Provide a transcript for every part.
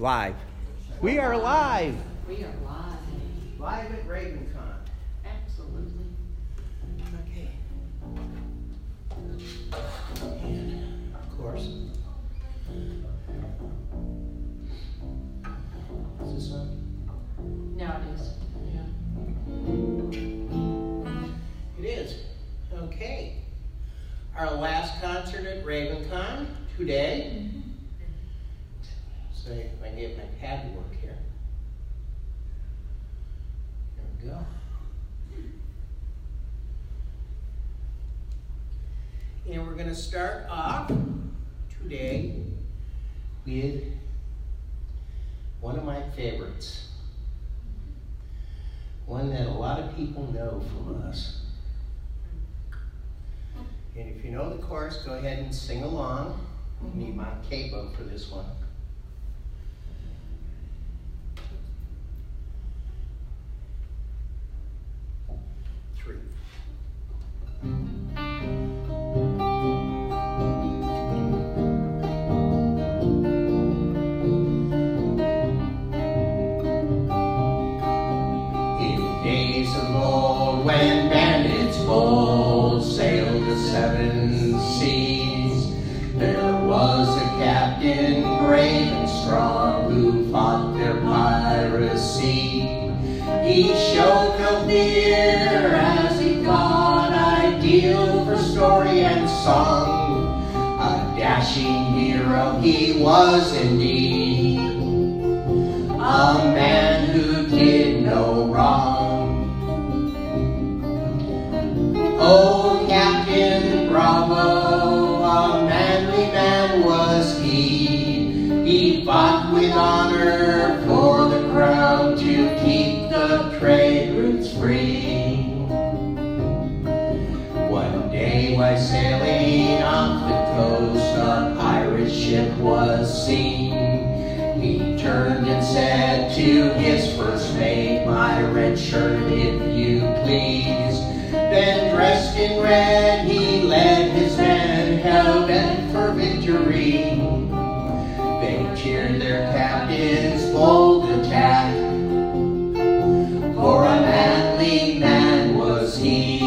Live. We are live. We are live. Live at RavenCon. Absolutely. Okay. And of course, is this on? Now it is. Yeah. It is. Okay. Our last concert at RavenCon today. So if I can get my pad to work here. There we go. And we're going to start off today with one of my favorites. One that a lot of people know from us. And if you know the chorus, go ahead and sing along. I need my capo for this one. He showed no fear as he fought, ideal for story and song. A dashing hero he was indeed, a man who did no wrong. Oh, Captain Bravo, a manly man was he. He fought with honor for the crown to keep the trade routes free. One day while sailing off the coast, a pirate ship was seen. He turned and said to his first mate, "My red shirt, if you please." Then dressed in red, he led his men, hell-bent for victory. They cheered their captain's bold attack, for a manly man was he.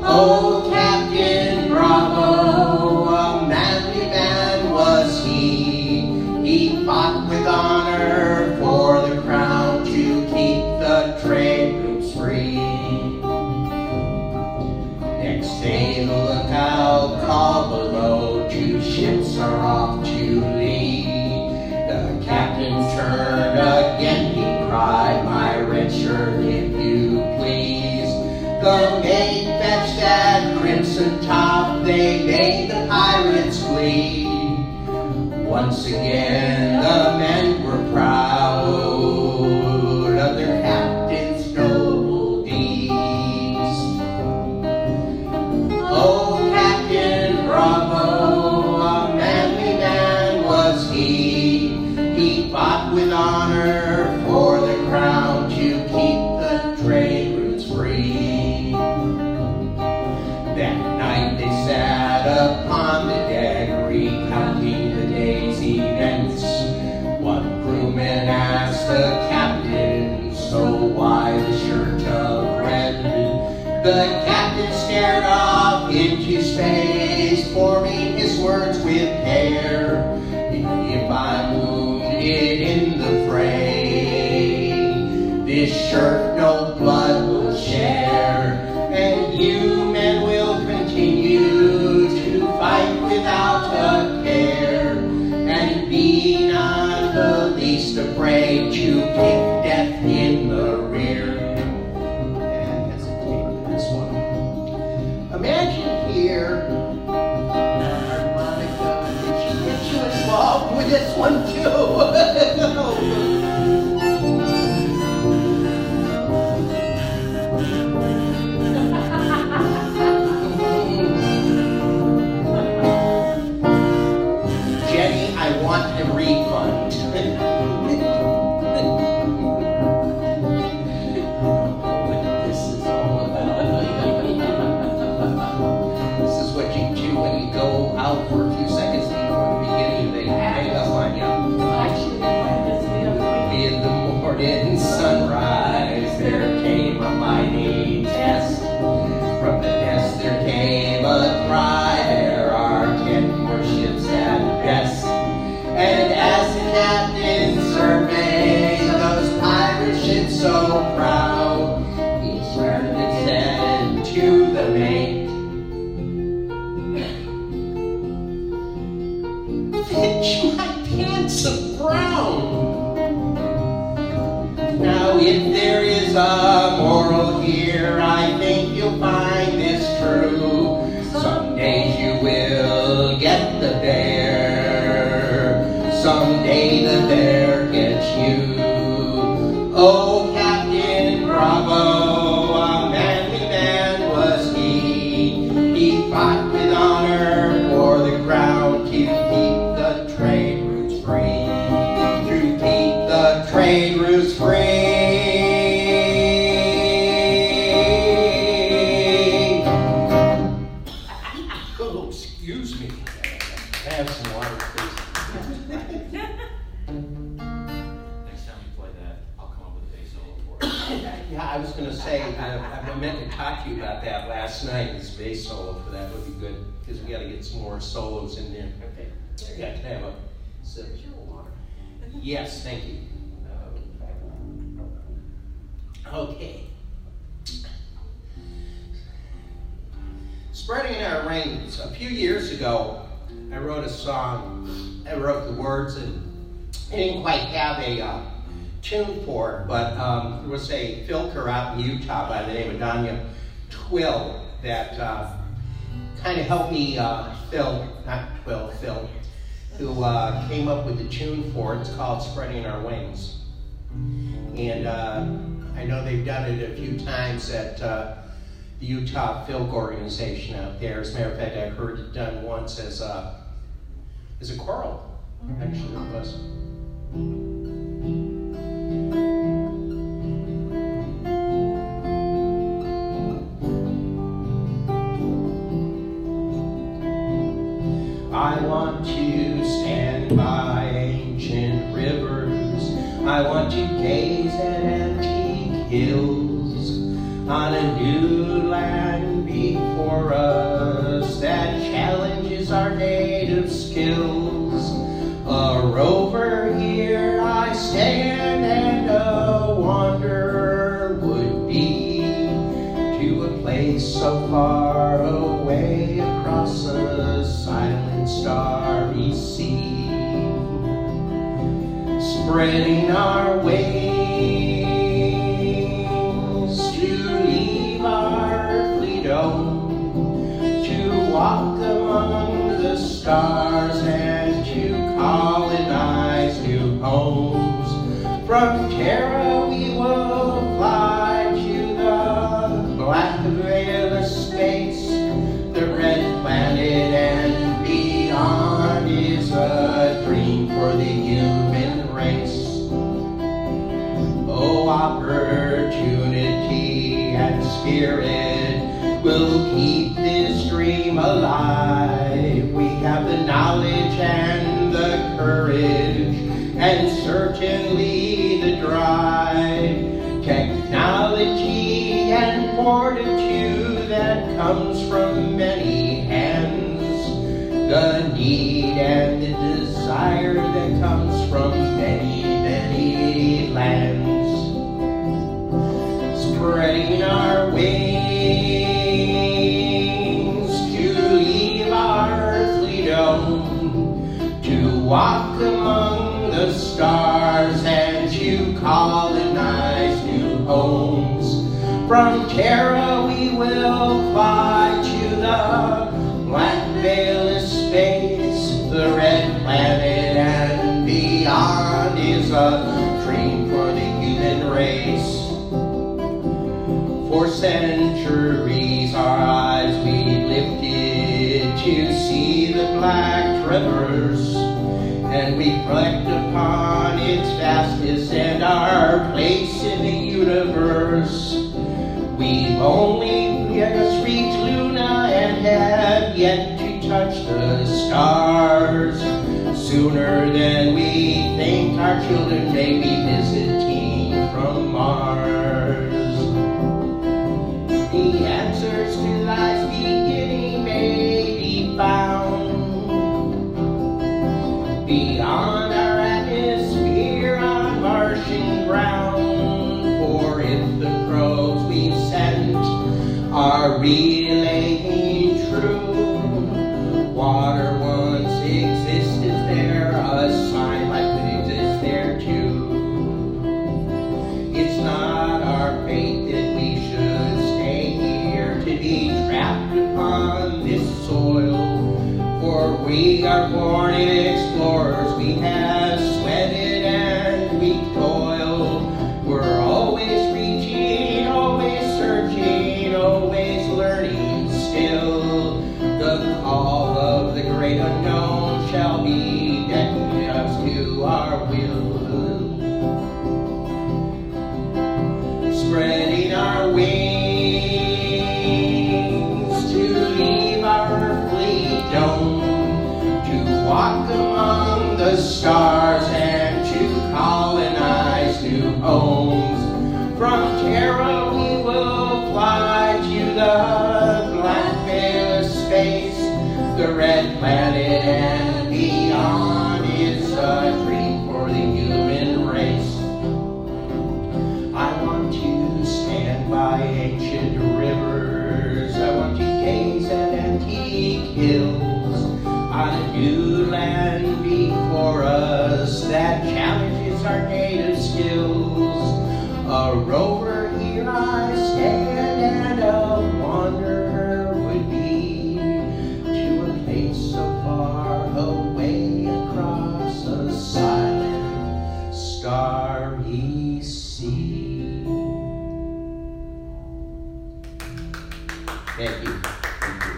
Oh, Captain Bravo, a manly man was he. He fought with honor for the crown to keep the trade routes free. Next day the lookout called below, 2 ships are off to lead. The captain turned again, he cried, "My red shirt, if you please." The mate fetched that crimson top, they made the pirates bleed. Once again the men were proud of their captain's noble deeds. Oh, Captain Bravo, a manly man was he. He fought with honor for the crown to keep the trade routes free. That night they sat upon the deck, recounting the day's events. One crewman asked the captain, "So why the shirt of red?" The captain stared off into space, forming his words with care. "If I'm wounded in the fray, this shirt no blood will share, and you men will continue to fight without a care, and be not the least afraid to kick death in the rear." And hesitate with this one. Imagine here, harmonica, did she get you involved with this one too? Jenny, I want a refund. What this is all about. This is what you do when you go out for a few seconds before the beginning of the act. of brown. Now if there is a moral here, I think you'll find this true. Some days you will get the bear, someday the bear gets you. Oh, Captain Bravo, a manly man was he. He fought with honor for the crown to keep the trade routes free. To keep the trade routes free. Oh, excuse me. Have some water, please. Next time you play that, I'll come up with a bass solo for it. Yeah, I was going to say, I meant to talk to you about that last night. This bass solo for that would be good, because we got to get some more solos in there. Okay. You got to have a sip. There's your water. Yes, thank you. Okay. Spreading our wings. A few years ago, I wrote a song. I wrote the words and I didn't quite have a tune for it, but there was a filker out in Utah by the name of Danya Twill that kind of helped me, Phil, who came up with the tune for it. It's called Spreading Our Wings. And I know they've done it a few times at the Utah Filk organization out there. As a matter of fact, I heard it done once as a choral. Actually, it was. I want to stand by ancient rivers. I want to gaze at antique hills on a new land before us that challenges our native skills. A rover here I stand and a wanderer would be to a place so far away across a silent starry sea. Spreading our wings to leave our earthly dome, to walk among the stars and to colonize new homes. From Terra we will fly to the black veil of space, the red planet and beyond is a dream for the human race. Oh, opportunity and spirit will keep this dream alive. We have the knowledge and the courage and certainly the drive. Technology and fortitude that comes from many hands. The need and the desire that comes from many, many lands. Spreading our wings to leave our earthly dome, to walk among the stars and to colonize new homes. From Terra we will fly to the black veil of space, the red planet and beyond is a dream for the human race. For centuries our eyes we lifted to see the black rivers, and we reflect upon its vastness and our place in the universe. We've only just reached Luna and have yet to touch the stars. Sooner than we think our children may be visiting from Mars. The answers to life's beginning may be found beyond our atmosphere on Martian ground. For if the probes we've sent are relaying true, water once existed there, a sign like Scorned explorers, we have sweated and we've toiled. We're always reaching, always searching, always learning still. The call of the great unknown shall be decking us to our will. Spreading our wings to leave our fleet dome, to walk among the stars and to colonize new homes. From Terra we will fly to the black veil of space. The red planet and beyond is a dream for the human race. I want to stand by ancient rivers. I want to gaze at antique hills on a new land before us that challenges our native skills. A rover here I stand, and a wanderer would be to a place so far away across a silent, starry sea. Thank you. Thank you.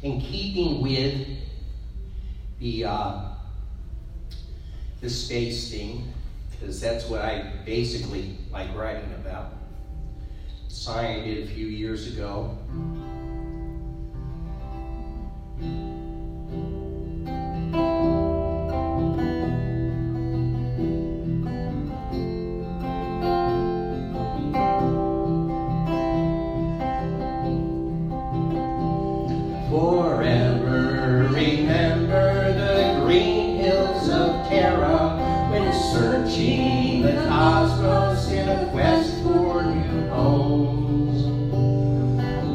In keeping with the space thing, because that's what I basically like writing about. Signed it a few years ago. Forever remember the green hills of Terra when searching the cosmos in a quest for new homes.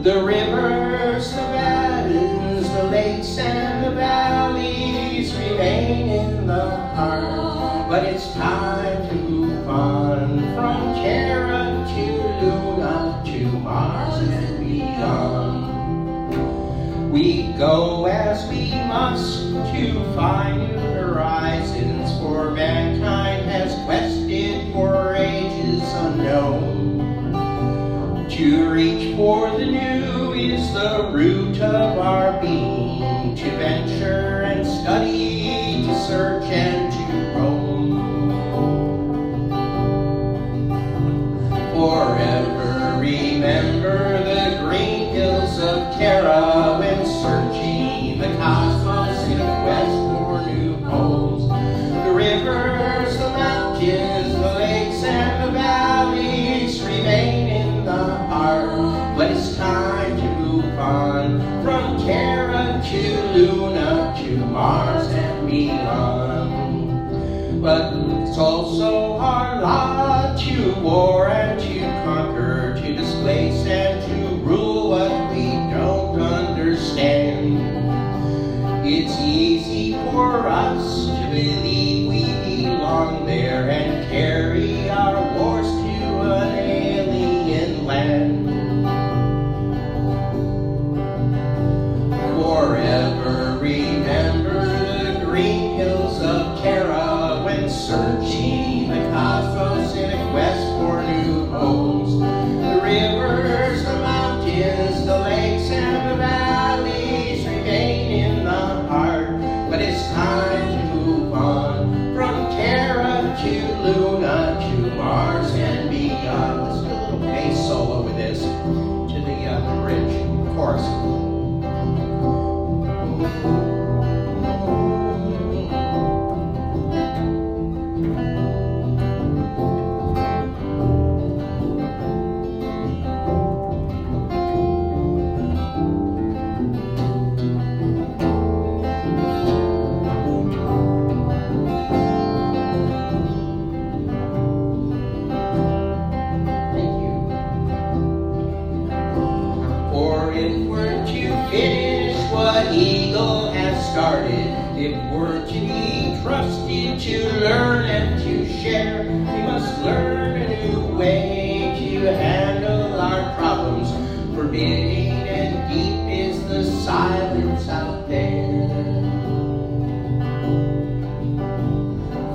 The rivers, the mountains, the lakes and the valleys remain in the heart, but it's time to move on from Terra to Luna to Mars and beyond. We go as we must to find new horizons, for mankind has quested for ages unknown. To reach for the new is the root of our being, to venture and study, to search and to roam. Forever remember the green hills of Terra when searching the cosmos in a quest for new homes. The rivers, the mountains, the lakes and the valleys remain in the heart, but it's time to move on from Terra to Luna to Mars and beyond. But it's also our lot to war and to conquer, to displace and to rule what we don't understand. It's easy for us to believe we belong there and carry our wars to an alien land. Forever remember the green hills of Terra when searching the cosmos in a quest for new homes. The rivers, the mountains, the lakes and the valleys remain in the heart, but it's time to move on from Terra to Luna to Mars and beyond. Let's do a little bass solo with this to the bridge chorus. If we're to be trusted to learn and to share, we must learn a new way to handle our problems. Forbidding and deep is the the silence out there.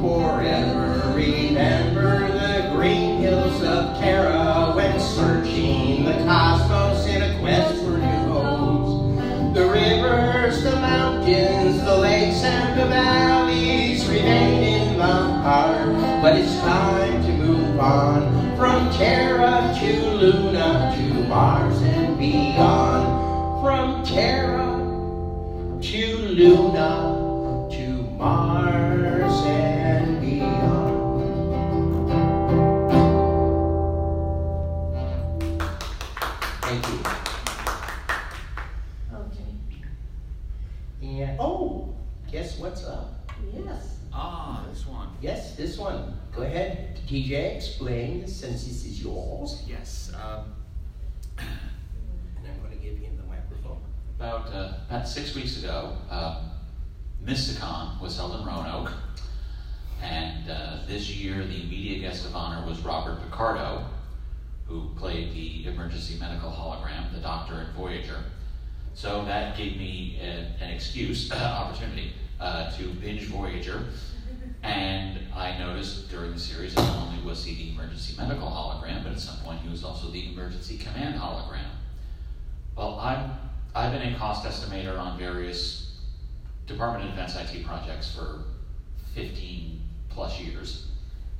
Forever remember the green hills of Terra when searching the cosmos in a quest for new homes. The rivers, the mountains, the lakes, and the valleys remain in the heart. But it's time to move on from Terra to Luna to Mars and beyond. From Terra to Luna to Mars and beyond. Thank you. Okay. And, oh, guess what's up? Yes. This one. Yes, this one. Go ahead, TJ, explain since this is yours. Yes. And I'm going to give him the microphone. About 6 weeks ago, Mysticon was held in Roanoke, and this year the media guest of honor was Robert Picardo, who played the emergency medical hologram, the Doctor in Voyager. So that gave me an excuse, opportunity to binge Voyager, and I noticed during the series that not only was he the emergency medical hologram, but at some point he was also the emergency command hologram. Well, I've been a cost estimator on various Department of Defense IT projects for 15 plus years.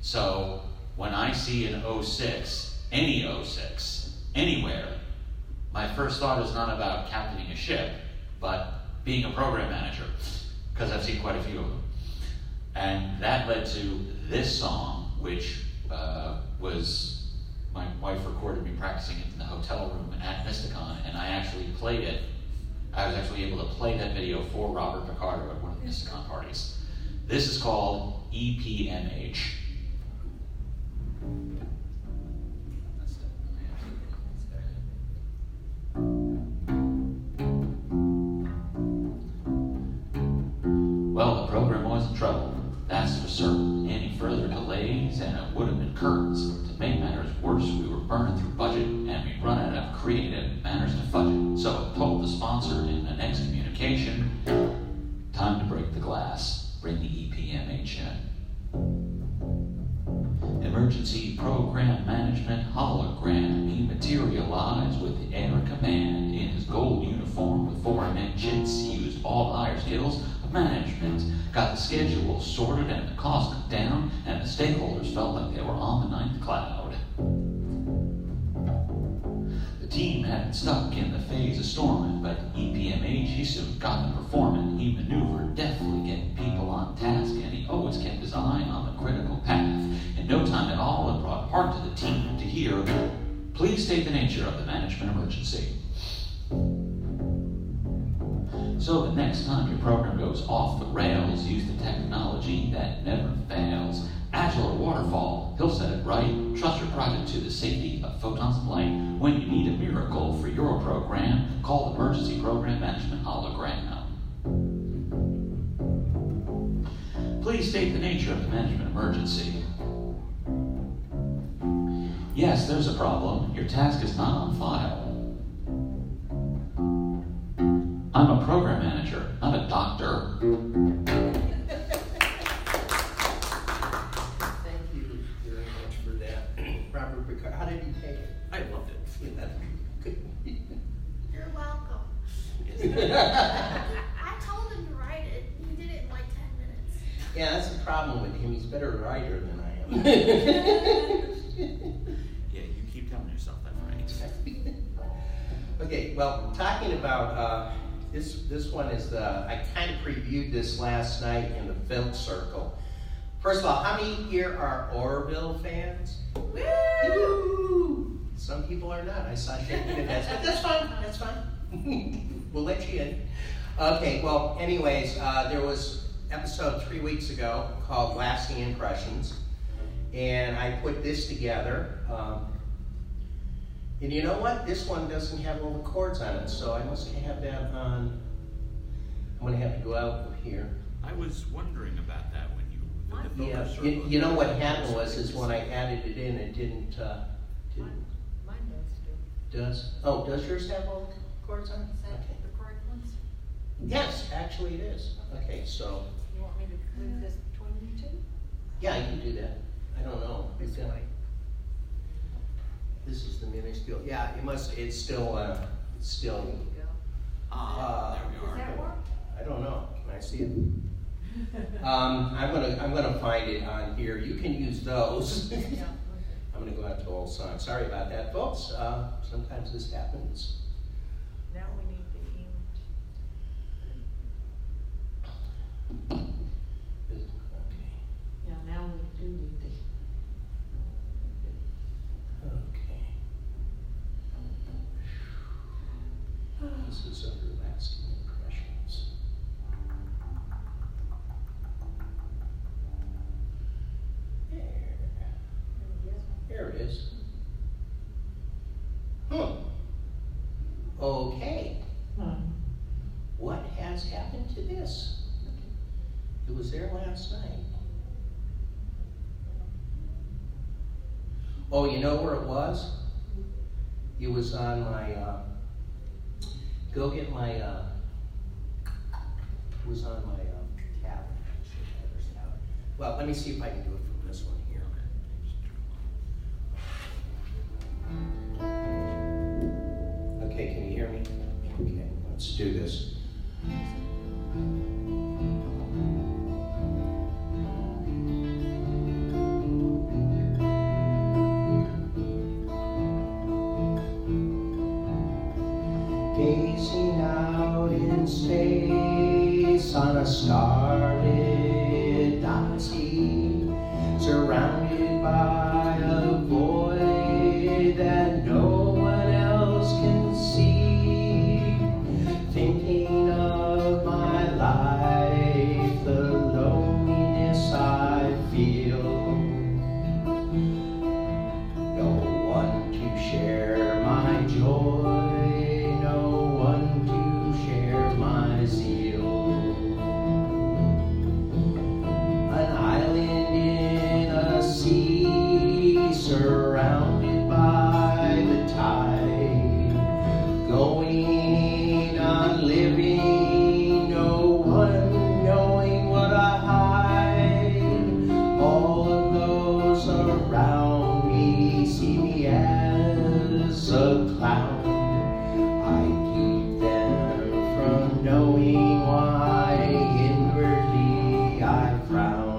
So when I see an 06, any 06, anywhere, my first thought is not about captaining a ship, but being a program manager, because I've seen quite a few of them. And that led to this song, which was, my wife recorded me practicing it in the hotel room at Mysticon, and I actually played it. I was actually able to play that video for Robert Picardo at one of the Mysticon parties. This is called EPMH. Well, the program was in trouble, that's for certain. Any further delays and it would have been curtains. To make matters worse, we were burning through budget and we'd run out of creative manners to fudge it. So I told the sponsor in the next communication, time to break the glass, bring the EPMH in. Emergency Program Management Hologram. He materialized with the air command in his gold uniform with 4 mentions. He used all higher skills of management, got the schedule sorted and the cost cut down, and the stakeholders felt like they were on the 9th cloud. The team had been stuck in the phase of storming, but EPMH, he soon got to performing. He maneuvered deftly, getting people on task, and he always kept his eye on the critical path. In no time at all, it brought heart to the team to hear, please state the nature of the management emergency. So the next time your program goes off the rails, use the technology that never fails. Agile or waterfall, he'll set it right. Trust your project to the safety of photons of light. When you need a miracle for your program, call the Emergency Program Management Hologram. Please state the nature of the management emergency. Yes, there's a problem. Your task is not on file. I'm a program manager, not a doctor. Thank you very much for that, Robert Picard. How did you take it? I loved it. You're welcome. I told him to write it. He did it in like 10 minutes. Yeah, that's the problem with him. He's a better writer than I am. Yeah, you keep telling yourself that, Frank. Okay, well, talking about this one is I kind of previewed this last night in the film circle. First of all, how many here are Orville fans? Woo! Some people are not. I saw shaking of heads, but that's fine. That's fine. We'll let you in. Okay. Well, anyways, there was episode 3 weeks ago called "Lasting Impressions," and I put this together. And you know what? This one doesn't have all the chords on it, so I must have that on. I'm going to have to go out of here. I was wondering about that when you did the Yeah, photo circle. you know what happened was when I added it in, it didn't. Mine does too. Does yours have all the chords on it? Okay. The correct Actually, it is. Okay, so, You want me to move this between you two? yeah, you can do that. I don't know. This way. This is the minuscule. Yeah, it's still, There you go. There we Does are. that work? I don't know. Can I see it? I'm gonna find it on here. You can use those. Yeah. I'm gonna go out to old song. Sorry about that, folks. Sometimes this happens. Now we need the image. Okay. Yeah, now we do need the. Okay. This is under lasting impressions. There it is. Okay. What has happened to this? It was there last night. Oh, you know where it was? It was on my, go get my, it was on my tablet. Well, let me see if I can do it from this one here. Okay, can you hear me? Okay, let's do this. Gazing out in space on a starlit galaxy, surrounded by a void that no one else can see. Thinking of my life, the loneliness I feel. No one to share my joy. Surrounded by the tide, going on living, no one knowing what I hide. All of those around me see me as a clown. I keep them from knowing why inwardly I frown.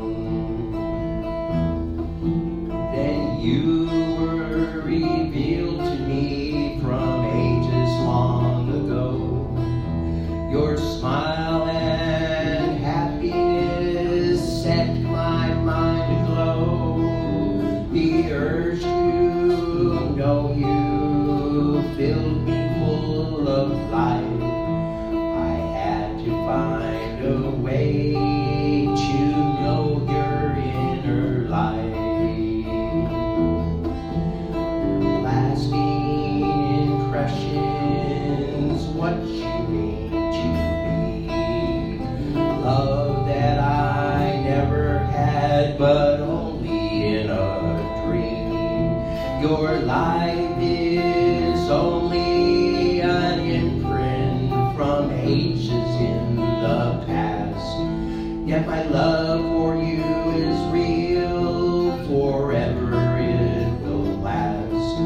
You were revealed to me from ages long ago. Your smile and happiness set my mind aglow. The urge to know you filled me full of life. I had to find a way to know your inner life. What you mean to me, love that I never had, but only in a dream. Your life is only an imprint from ages in the past. Yet my love for you is real, forever it will last.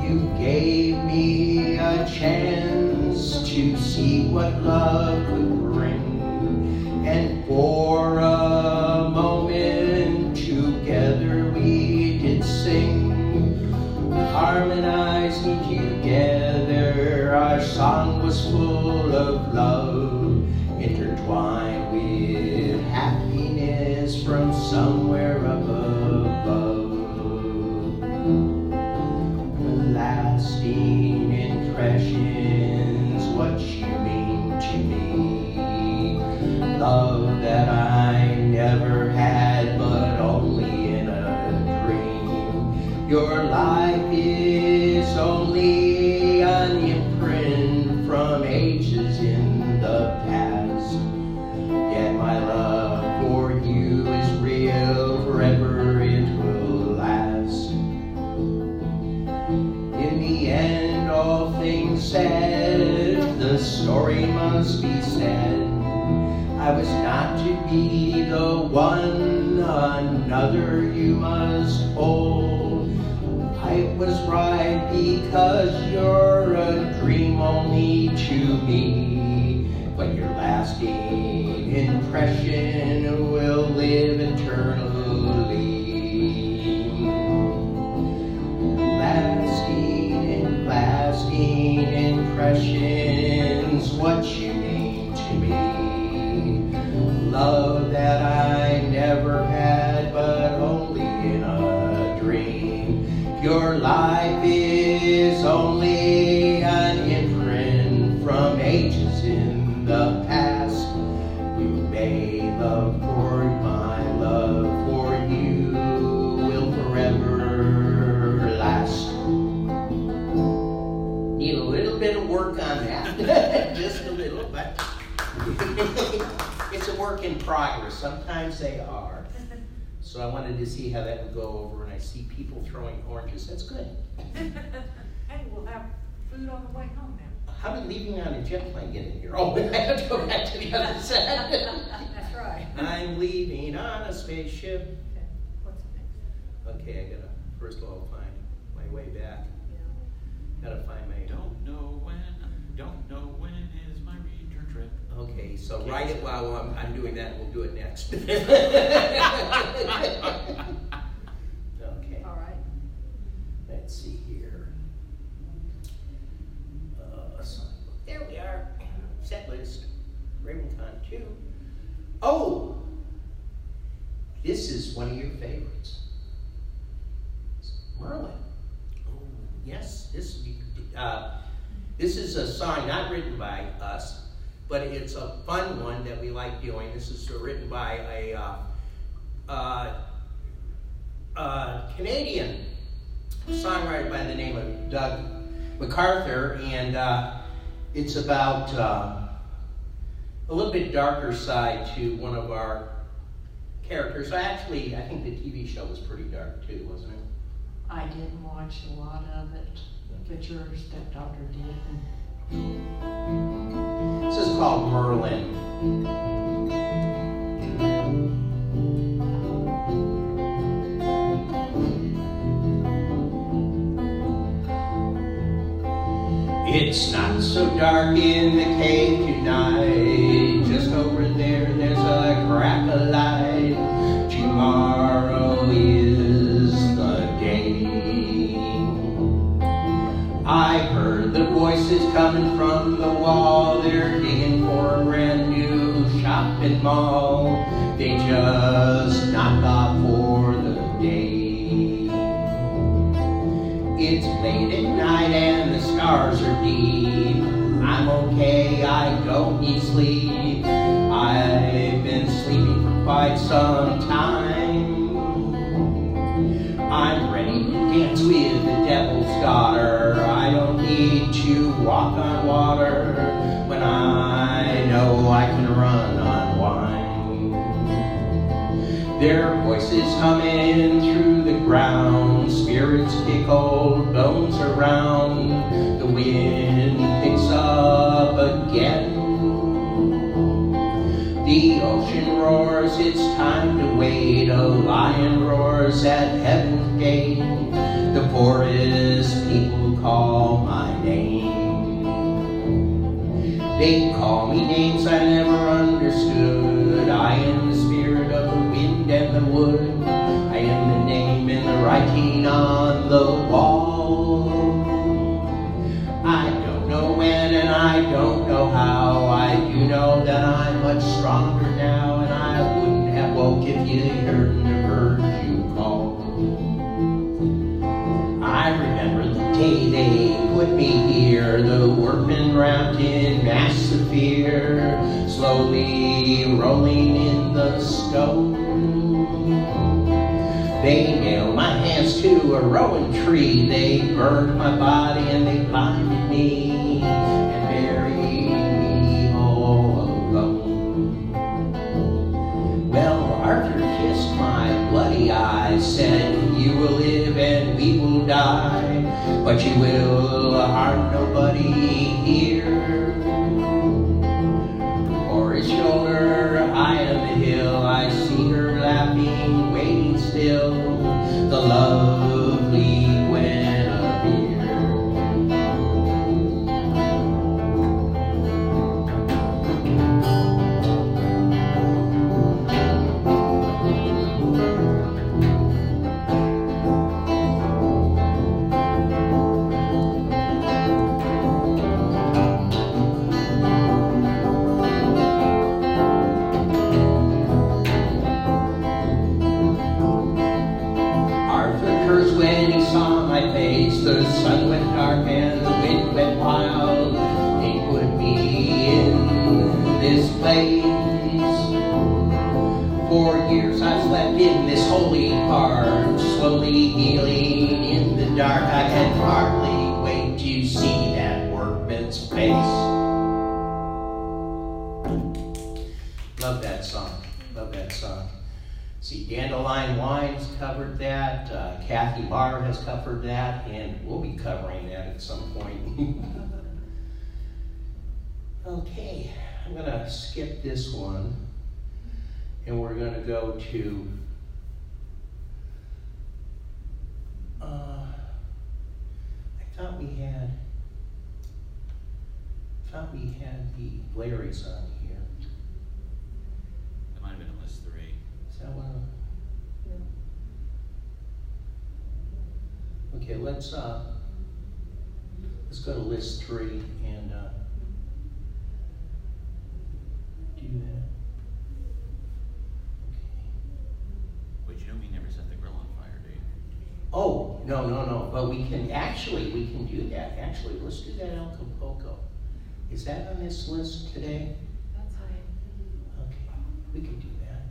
You gave me a chance to see what love could bring, and for a moment together we did sing, harmonizing together. Our song was full of love, intertwined with happiness from somewhere up above. Lasting impressions, what you mean to me, love that I never had, but only in a dream. Your life is only an imprint from ages in the past, yet my love for you is real, forever it will last. In the end, all things said, the story story must be said. I was not to be the one, another you must hold. I was right because you're a dream only to me, but your lasting impression will live eternally. Lasting impressions, what you mean to me. Love that I never had, but only in a dream. Your life is only an imprint from ages in the past. You may love, for my love for you will forever last. Need a little bit of work on that, just a little, but it's a work in progress. Sometimes they are. So I wanted to see how that would go over, and I see people throwing oranges. That's good. Hey, we'll have food on the way home now. How did leaving on a jet plane get in here? Oh, I have to go back to the other side. That's right. I'm leaving on a spaceship. Okay, what's next? Okay, I gotta first of all find my way back. Gotta find my. Don't know when is my return trip. Okay, so write it while I'm doing that, and we'll do it next. Okay. All right. Let's see here. There we are. Set list. RavenCon 2. Oh! This is one of your favorites. Merlin. Oh, yes. This is a song not written by us, but it's a fun one that we like doing. This is written by a Canadian songwriter by the name of Doug MacArthur, and it's about a little bit darker side to one of our characters. I think the TV show was pretty dark too, wasn't it? I didn't watch a lot of it, but your stepdaughter did. This is called Merlin. It's not so dark in the cave tonight. Just over there, there's a crack of light. Tomorrow is the day. I heard the voices coming from the wall. They're digging for a brand new shopping mall. They just knocked off for the day. It's late at night and the stars are deep. I'm okay, I don't need sleep. I've been sleeping for quite some time. I'm ready to dance with the devil's daughter. I don't need to walk on water when I know I can run on wine. There are voices humming through the ground. Spirits kick old bones around. The wind picks up again. The ocean roars, it's time to wait. A lion roars at heaven's gate. The forest people call my name. They call me names I never understood. I am the spirit of the wind and the wood. I am the name in the writing on the wall. I don't know when and I don't know how. I do know that I'm much stronger now, and I wouldn't have woke if you heard the birds you called. I remember the day they put me here, the workmen wrapped in massive fear, slowly rolling in the stone. They nailed my hands to a rowan tree, they burned my body and they blinded me and buried me all alone. Well, Arthur kissed my bloody eyes, said, you will live and we will die, but you will harm nobody here. blaze. For years I've slept in this holy heart, slowly healing in the dark. I can hardly wait to see that workman's face. Love that song. Love that song. See, Dandelion Wine's covered that. Kathy Barr has covered that, and we'll be covering that at some point. Okay, I'm going to skip this one, and we're going to go to I thought we had the Larry's on here. That might have been a list 3. Is that one? Yeah. Okay, let's go to list 3 and do that. Okay. But you know we never set the grill on fire, do you? Oh, no. But we can do that. Actually, let's do that El Capulco. Is that on this list today? That's fine. Okay, we can do that.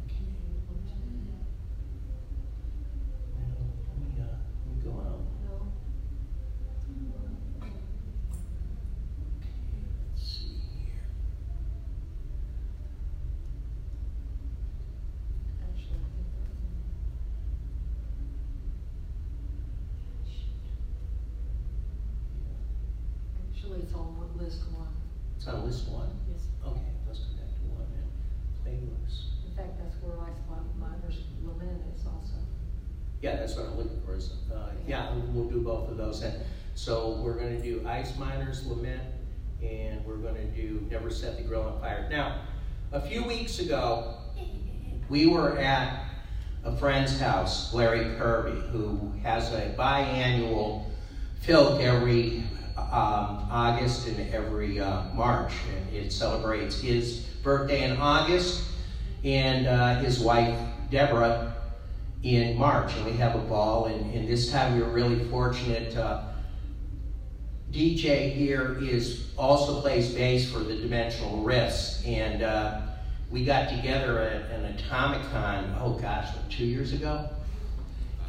Okay. Now, let me go out. No. Okay, let's see here. Actually, I think that's. Actually, it's on list 1. It's on list 1? Yes. Okay, let's go back to 1 then. Playlist. In fact, that's where I spot Miner's Lament is also. Yeah, that's what I'm looking for. Yeah, we'll do both of those then. So we're going to do Ice Miner's Lament, and we're going to do Never Set the Grill on Fire. Now, a few weeks ago, we were at a friend's house, Larry Kirby, who has a biannual filk every August and every March. And it celebrates his birthday in August and his wife, Deborah, in March, and we have a ball, and this time we were really fortunate. DJ here also plays bass for the Dimensional Riffs, and we got together at an Atomicon, oh gosh, 2 years ago,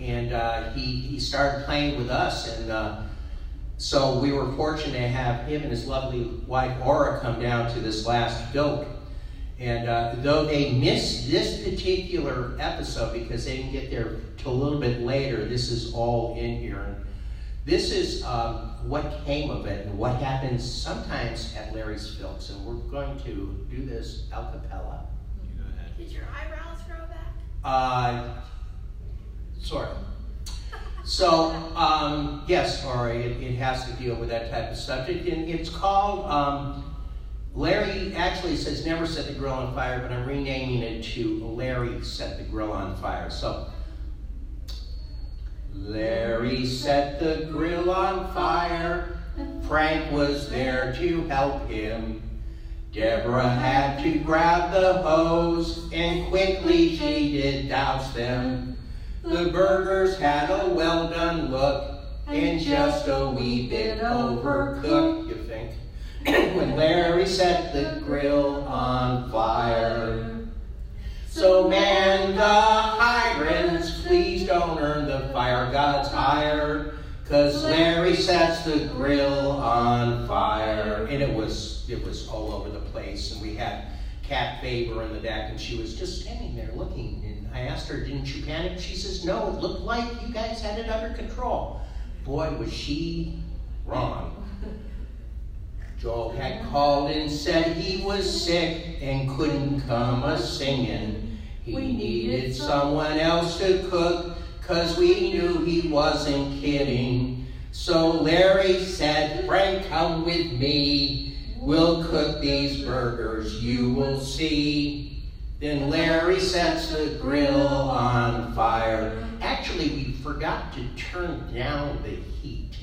and he started playing with us, and so we were fortunate to have him and his lovely wife Aura come down to this last filk. And though they missed this particular episode because they didn't get there till a little bit later, this is all in here. And this is what came of it and what happens sometimes at Larry's Filks. And we're going to do this a cappella. You go ahead. Did your eyebrows grow back? Sort of. So, yes, Ori, it has to deal with that type of subject. And it's called... Larry actually says Never Set the Grill on Fire, but I'm renaming it to Larry Set the Grill on Fire. So, Larry set the grill on fire. Frank was there to help him. Deborah had to grab the hose, and quickly she did douse them. The burgers had a well-done look, and just a wee bit overcooked, you think. When Larry set the grill on fire. So man the hydrants, please don't earn the fire god's ire, 'cause Larry sets the grill on fire. And it was all over the place, and we had Kat Faber in the back, and she was just standing there looking, and I asked her, didn't you panic? She says, no, it looked like you guys had it under control. Boy, was she wrong. Joel had called and said he was sick and couldn't come a-singing. He needed someone else to cook, 'cause we knew he wasn't kidding. So Larry said, Frank, come with me. We'll cook these burgers, you will see. Then Larry sets the grill on fire. Actually, we forgot to turn down the heat.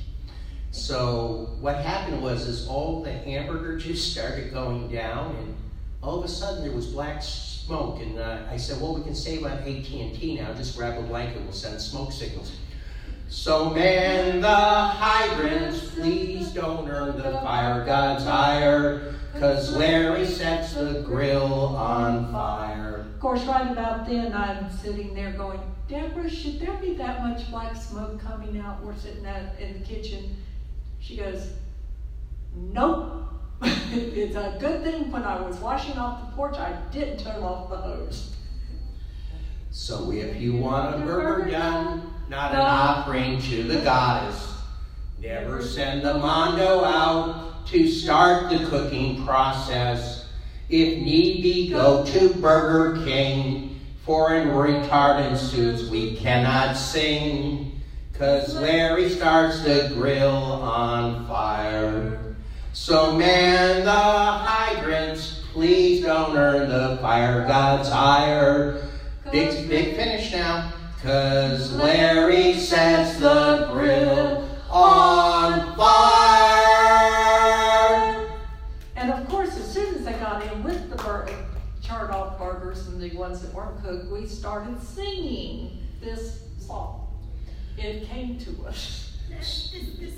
So what happened was all the hamburger juice started going down, and all of a sudden there was black smoke. And I said, well, we can save on AT&T now. Just grab a blanket and we'll send smoke signals. So man the hydrants, please don't fire god's ire, 'cause Larry sets the grill on fire. Of course, right about then, I'm sitting there going, Deborah, should there be that much black smoke coming out? We're sitting out in the kitchen. She goes, nope. It's a good thing when I was washing off the porch, I didn't turn off the hose. So if you want a burger done, not an offering to the goddess, never send the mondo out to start the cooking process. If need be, go to Burger King. For in retardant suits we cannot sing, 'cause Larry starts the grill on fire. So man the hydrants, please don't earn the fire god's ire. Big finish now. 'Cause Larry sets the grill on fire. And of course, as soon as I got in with the charred off burgers and the ones that weren't cooked, we started singing this song. It came to us.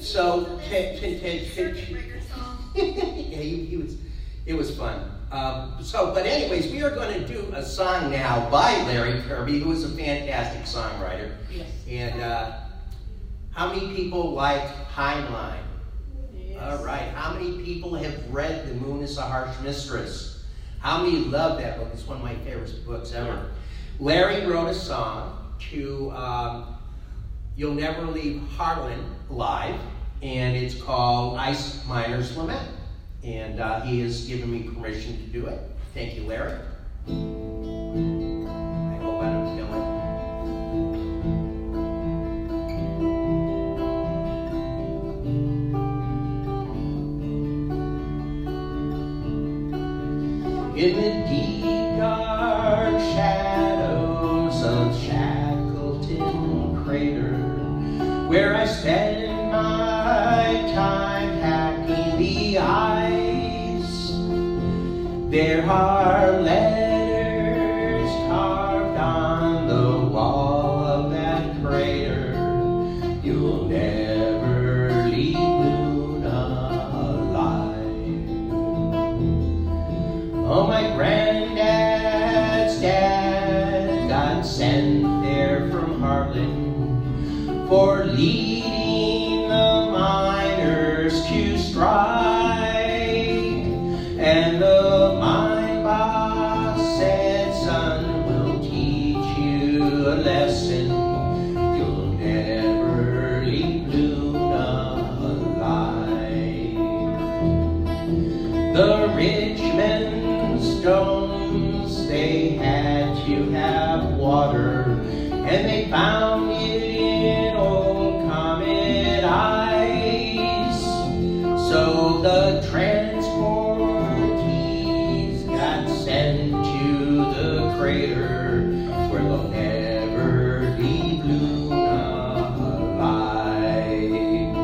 So, Circuit breaker song. it was fun. But anyways, we are going to do a song now by Larry Kirby, who is a fantastic songwriter. Yes. And how many people like Heinlein? Yes. All right. How many people have read The Moon is a Harsh Mistress? How many love that book? It's one of my favorite books ever. Larry wrote a song to You'll Never Leave Harlan Live, and it's called Ice Miner's Lament. And he has given me permission to do it. Thank you, Larry. I hope I don't kill it. In the deep dark shadows of Shackleton Crater, where I spend my time hacking the ice, there are letters carved on the wall of that crater. You'll never leave Luna alive. Oh, my granddad's dad got sent there from Harlan for leading the miners to strike. And the mine boss said, son, we'll teach you a lesson. You'll never leave Luna alive. The Richmond stones, they had to have water, and they found it in old comet ice. So the transportees got sent to the crater, where they'll never leave Luna alive,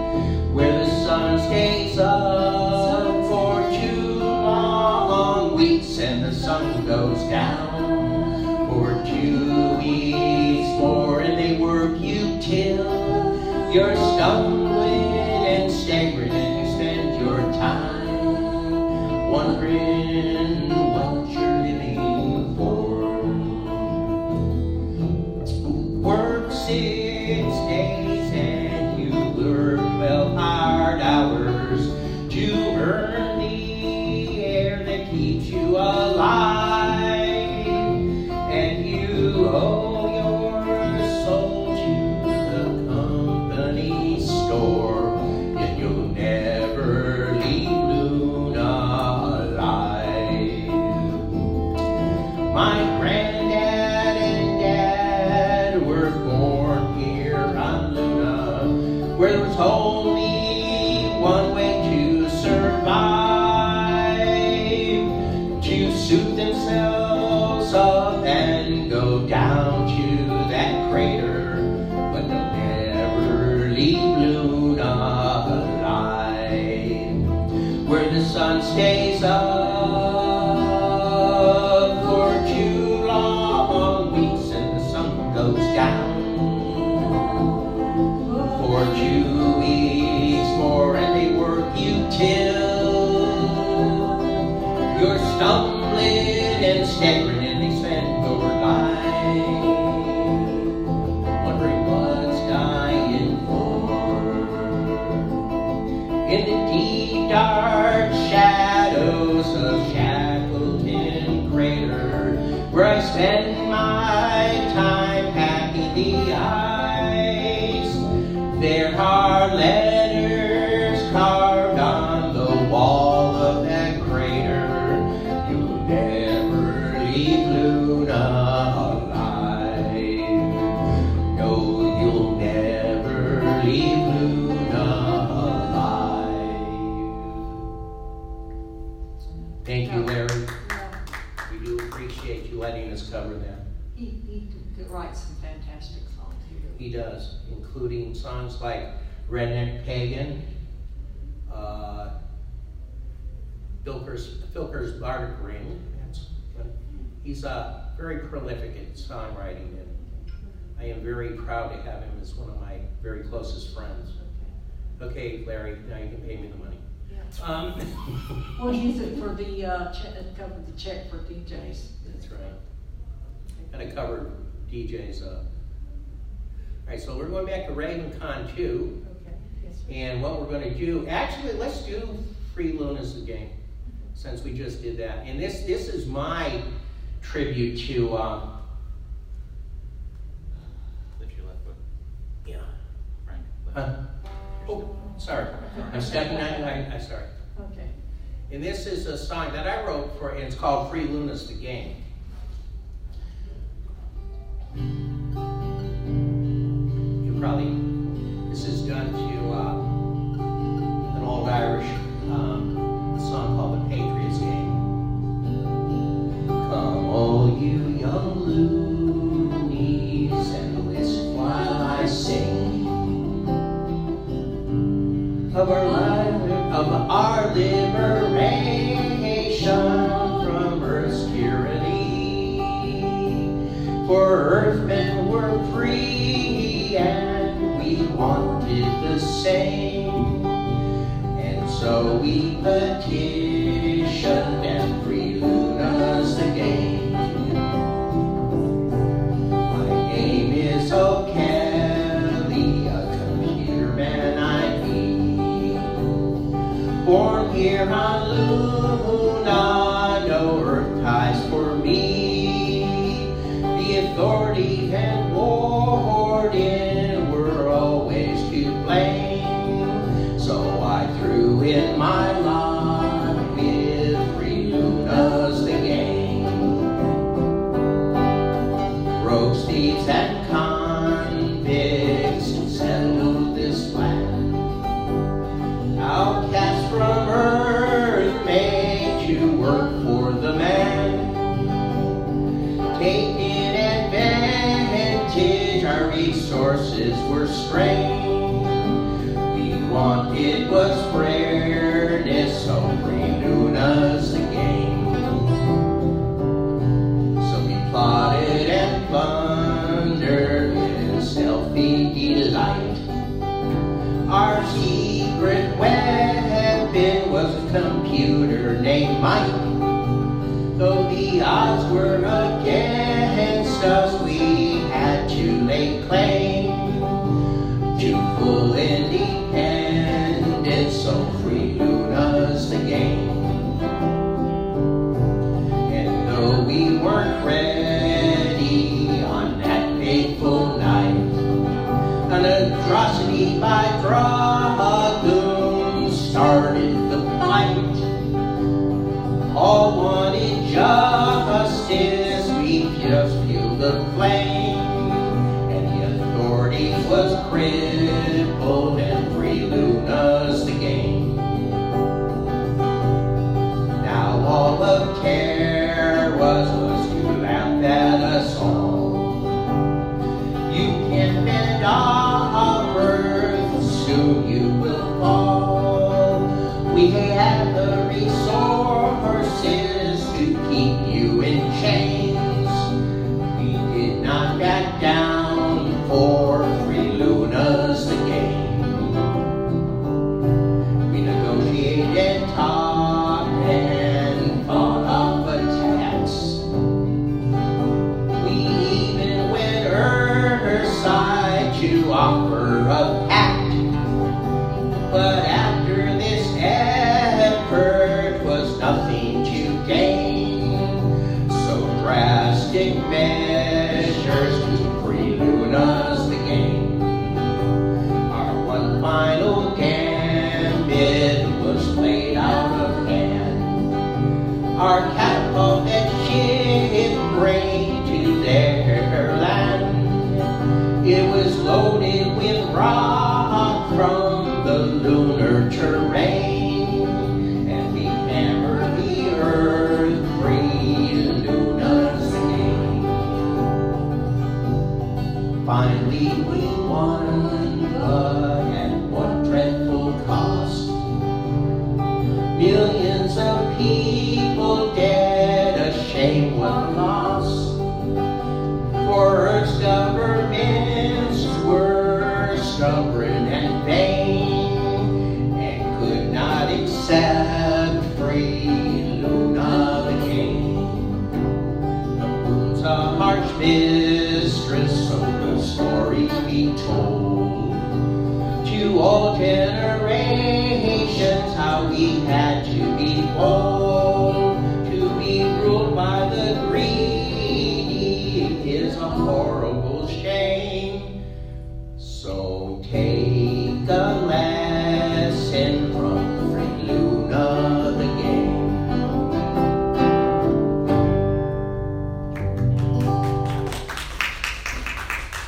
where the sun stays up for 2 long weeks and the sun goes down for 2 weeks more, and they work you till you're stumbling and staggering, and you spend your time wondering what you're living for. Work 6 days and you work 12 hard hours to earn the air that keeps you alive, and you owe your soul to the company store, yet you'll never leave Luna alive. My granddad and dad were born here on Luna, where there was only one way to survive, to suit themselves up and go down to that crater, but they'll never leave Luna alive, where the sun stays up for 2 long weeks and the sun goes down for 2 weeks more, and they work you till in the deep dark shadows of Shackleton Crater, where I spend my time packing the ice. There are letters carved on the wall of that crater. You'll never leave Luna alive. No, you'll never leave Luna alive. Thank you, Larry. We do appreciate you letting us cover that. He writes some fantastic songs. He does, including songs like Redneck Pagan, Filker's Bardic Ring. He's very prolific at songwriting, and I am very proud to have him as one of my very closest friends. Okay, Larry, now you can pay me the money. We'll use it for the cover the check for DJs. That's right. And I covered DJs. All right, so we're going back to RavenCon 2. Okay. Yes, sir. And what we're going to do, actually, let's do Free Luna's the game, since we just did that. And this is my tribute to. Lift your left foot. Yeah. Frank. Oh, sorry. I'm stepping on you. I'm sorry. Okay. And this is a song that I wrote for, and it's called Free Luna's the Game. You probably, this is done to an old Irish song called The Patriots Game. Come all you young loonies and listen while I sing of our liberation from Earth's tyranny. For Earthmen were free and we wanted the same, and so we petitioned and Free Luna's the game. My name is O'Kelly, a computer man I be. Born here on Luna, no earth ties for me. The authority and warden were always to blame. So I threw in my lot with Free Luna's the game. Rogues, thieves, and convicts settled this land. Outcasts from Earth made to work for the man. Taking advantage, our resources were strained. We wanted was fairness, so Free Luna's the game. So we plotted and plundered with stealthy delight. Our secret weapon was a computer named Mike. Though the odds were against us, we had to lay claim to full independence, so Free Luna's the game. And though we weren't ready on that fateful night, an atrocity by dragoons started the fight. All wanted justice, we just fueled the flame, and the authority was crippled, and Free Luna's the game. Now all of care was to laugh at us all. You can bend our earth, soon you will fall. We have the resources to keep you in chains. We did not back down, for Free Luna's the game. We negotiated, talked, and fought off attacks. We even went Earthside to offer a pact. But after Our catapulted ship bring to their land. It was loaded with rock from the lunar terrain, and we hammered the earth free Luna's name. Finally we won, but at what dreadful cost. Millions of people dead, a shame what loss. For Earth's governments were stubborn and vain, and could not accept free Luna again. The moon's a harsh mistress, so the story be told to all generations how we had to be bold. To be ruled by the greedy is a horrible shame. So take a lesson from Free Luna the game.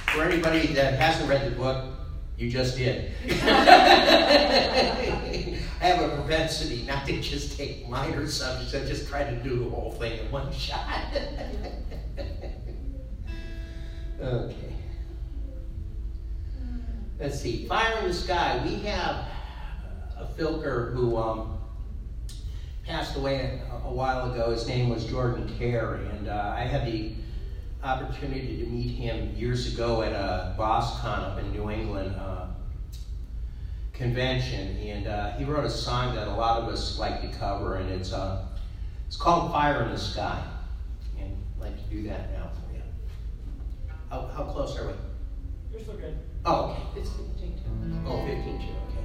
For anybody that hasn't read the book, you just did. I have a propensity not to just take minor subjects, I just try to do the whole thing in one shot. Okay. Let's see, Fire in the Sky. We have a filker who passed away a while ago. His name was Jordan Terry, and I had the opportunity to meet him years ago at a RavenCon up in New England convention, and he wrote a song that a lot of us like to cover, and it's called Fire in the Sky, and I'd like to do that now for you. How close are we? You're still good. Oh, okay. It's 15 to. Oh, 15 too, okay.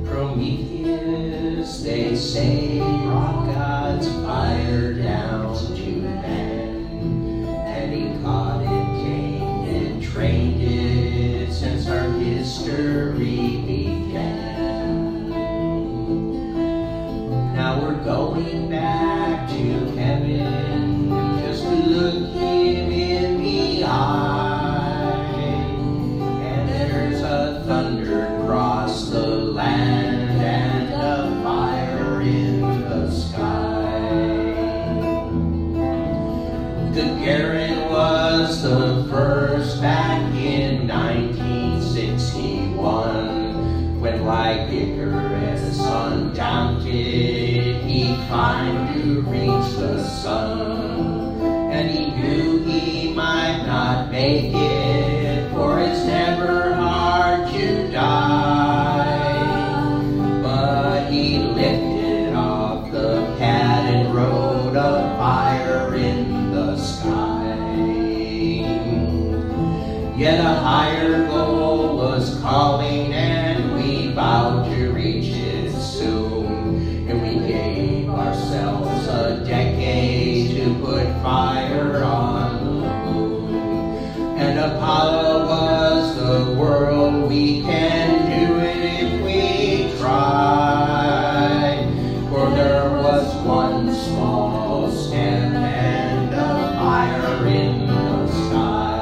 Prometheus, they say, brought God's fire down to man, and he caught it, tamed it, trained it since our history began. Now we're going back to heaven just to look him in the eye, and there's a thunder across the land and a fire in the sky. Gagarin was the first back in 1961, when like Icarus undaunted he climbed to reach the sun, and he knew he might not make it, for it's never hard to die. But he lifted off the pad and wrote a fire in the sky. Yet a higher goal was calling, and we vowed to reach it soon, and we gave ourselves a decade to put fire on the moon. And Apollo was the world, we can do it if we try. For there was one small step and a fire in the sky.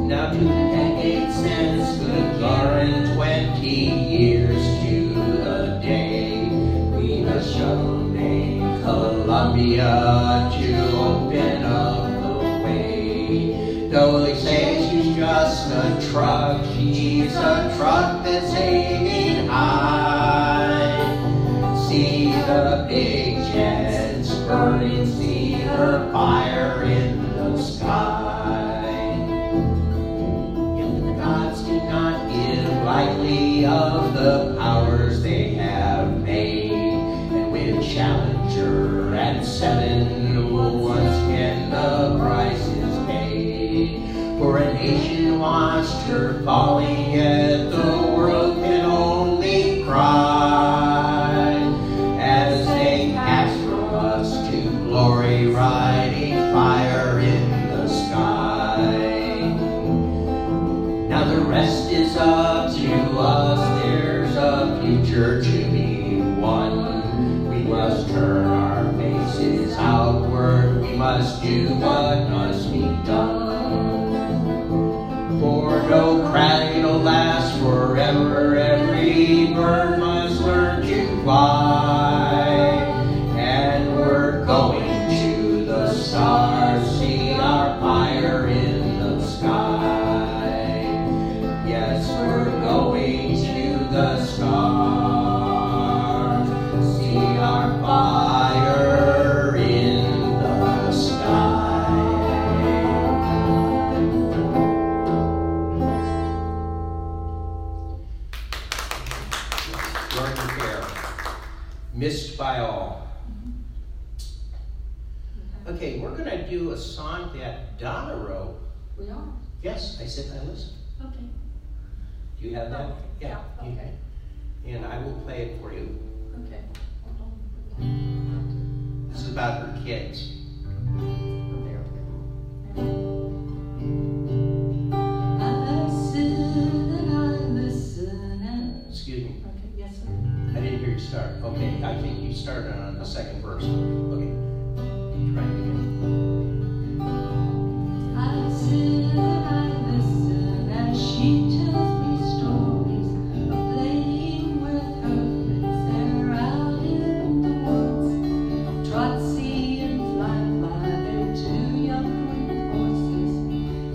Now 2 decades since Gagarin, 20 years to the day, we've a shuttle named Columbia to open up the way. Though they say she's just a truck, she's a truck that's aiming high. See the big jets burning, see her fire in the sky. Yet the gods did not give lightly of the powers they have made, and with Challenger and 7, once again the price is paid. For a nation watched her falling, yet the world can only cry as they pass from us to glory. sure to be one. We must turn our faces outward. We must do what must be done. For no cradle lasts forever. Every bird must learn to fly. And we're going to the stars. See our fire in the sky. Yes, we're going to the stars. See our fire in the sky. Garden care. Missed by all. Okay, we're going to do a song that Donna wrote. We are. Yes, I said I listened. Okay. Do you have that? Yeah, okay. And I will play it for you. Okay. This is about her kids. There we go. I sit and I listen and... Excuse me. Okay, yes, sir. I didn't hear you start. Okay, I think you started on the second verse. Okay. Try it again. I sit and I listen as she tells me stories of playing with her friends. They're out in the woods, trot, see, and fly. They're two young twin horses.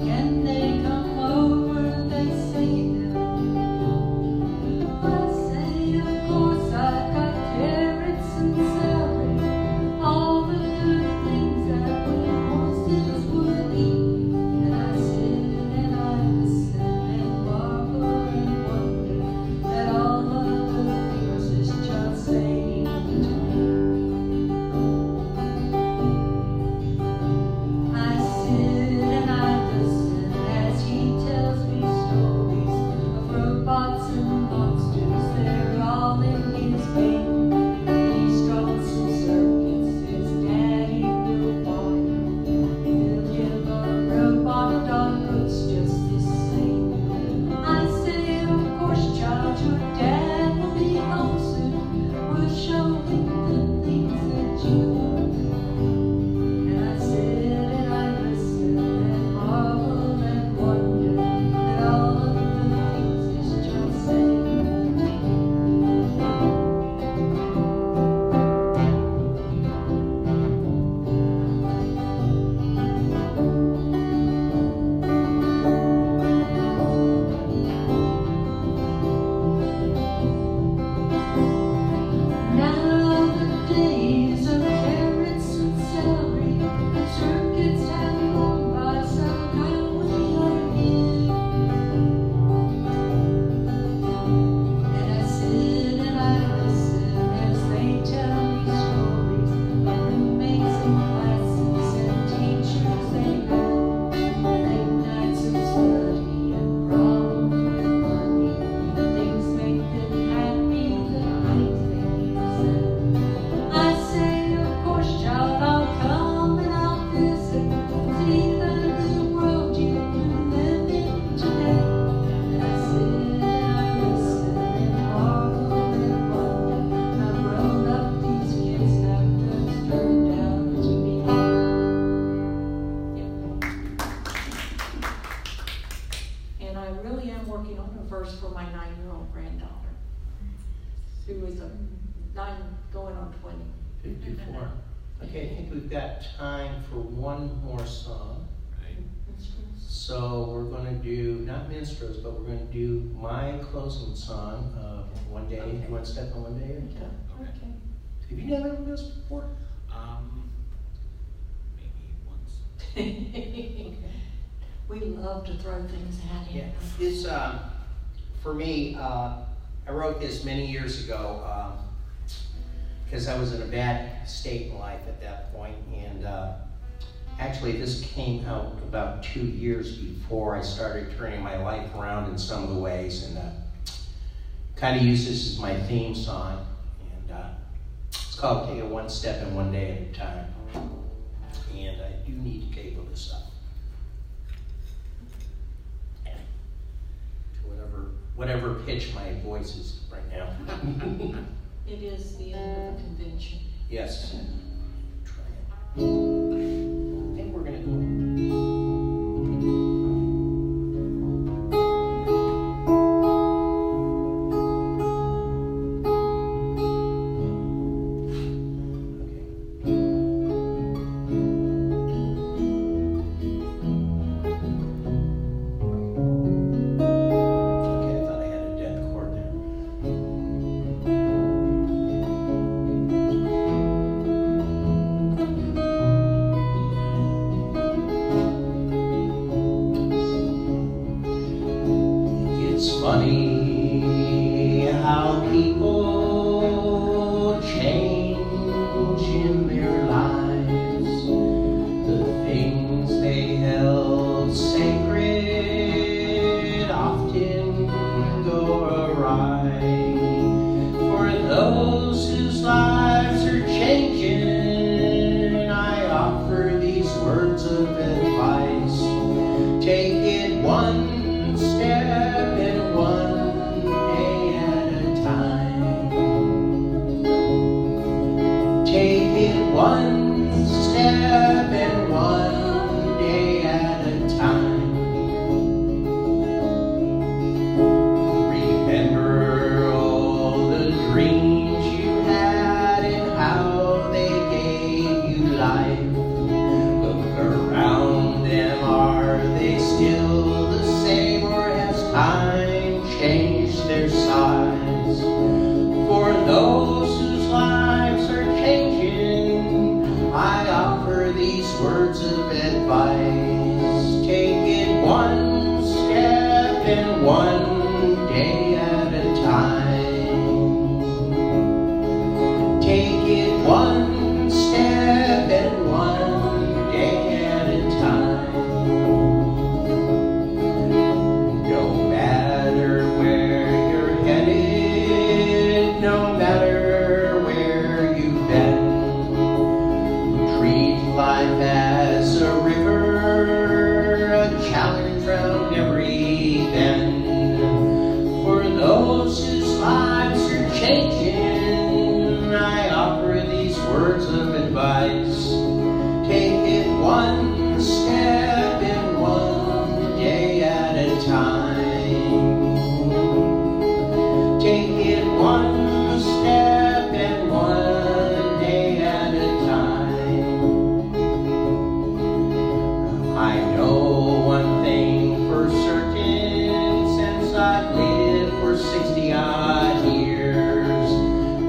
Can they come over? They say they'll be home. I say, of course, I've got carrots and celery, all the good things that twin horses would eat. And I sit and I listen and marvel and wonder at all of the things this child's saying to me. I sit and I listen as he tells me stories of robots and monsters. They're all in his game. He's drawn some circuits his daddy will wire. He'll give a robot dog looks just the same. I say, of course, child, your dad will be home soon. We'll show him the things that you love. And I sit and I listen and marvel and wonder at all of the things this child's saying to me. Now the days of carrots and celery and circuits have gone by. Somehow we are here. And I sit and I listen as they tell me stories of roommates and classes and teachers they had. Late nights of study and problems with money. Things make them happy, the things make them sad. I say, of course, child, I'll come and I'll visit. See the new world you live in today. And I sit and I listen and marvel and wonder how grown up these kids have turned out to be. And I really am working on a verse for my 9-year-old granddaughter, who is a 9 going on 20. 54. Okay, I think we've got time for one more song. So we're going to do, not minstrels, but we're going to do my closing song of One Day. Okay. You want to step on One Day? Okay. Have you never done this before? Maybe once. We love to throw things at him. Yeah. It's, for me, I wrote this many years ago because I was in a bad state in life at that point, and actually this came out about 2 years before I started turning my life around in some of the ways, and kind of use this as my theme song, and it's called Take It One Step and One Day at a Time, and I do need to cable this up to whatever pitch my voice is right now. It is the end of the convention. Yes. Try it. I think we're going to go. Funny how people change in their lives. The things they held sacred often go awry. For those whose lives are changing, I offer these words of advice. Take it one step and one day at a time. Take it one step and one day at a time. Remember all the dreams you had and how they gave you life. Look around them, are they still the same, or has time changed their size? For those whose lives are changing, I offer these words of advice. Take it one step and one day at a time. Take it one step and one day at a time. No matter where you're headed, no matter where you've been, treat life as a river, a challenge round every bend. For those whose lives are changing, I offer these words of advice. Take it one step and one day at a time. Take it one step and one day at a time. I know one thing for certain, since I've lived for 60 odd years.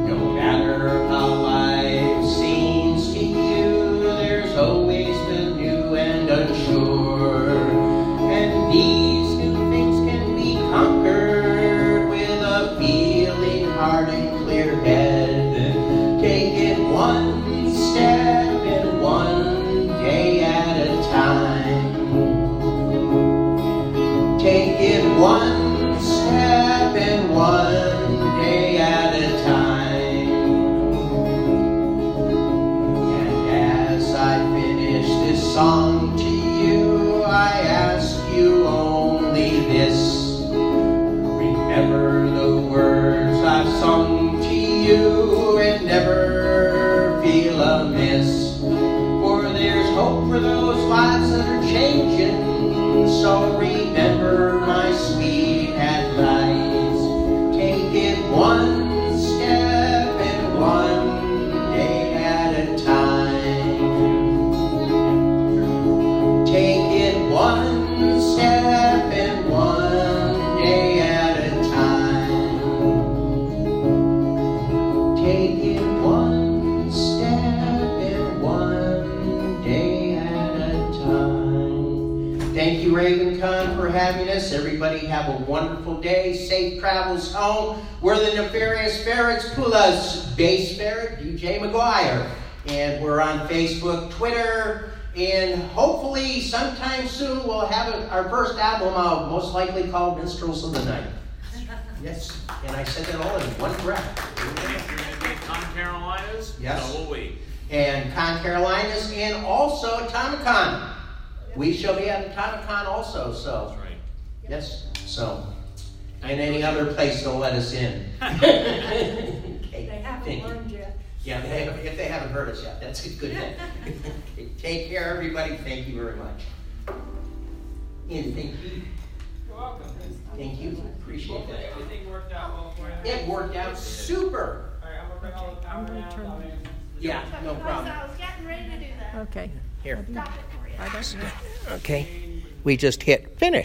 No matter how life seems to you, there's always the new and unsure. And these new things can be conquered with a feeling heart and clear head. Take it one step and one day at a time. Take it one step and one day at a time. And as I finish this song to you, I ask you only this. Remember the words I've sung to you and never feel amiss. For there's hope for those lives that are changing. So remember my sweet advice. Take it one step and one day at a time. Take it one step and one day at a time. Take it one step and one day at a time. Thank you, RavenCon, for having us. Everybody have a wonderful day. Safe travels home. We're the Nefarious Ferrets, Pulas Bass Ferret, DJ McGuire. And we're on Facebook, Twitter, and hopefully sometime soon we'll have our first album out, most likely called Minstrels of the Night. Yes, and I said that all in one breath. You're going to be at Con Carolinas? Yes. So will we. And Con Carolinas, and also Atomicon. We shall be at Atomicon also, so. That's right. Yes, so. And any other place don't let us in. Okay, They haven't thank you. learned yet. Yeah, if they haven't heard us yet, that's a good thing. Okay, take care, everybody. Thank you very much. And thank you. You're welcome. Thank you. Appreciate Hopefully that. everything worked out well for you. It worked out super. All right, I'm gonna bring all the power gonna down. turn I'll answer. Yeah, no problem. I was getting ready to do that. Okay. Here. Stop it for you. Okay. We just hit finish.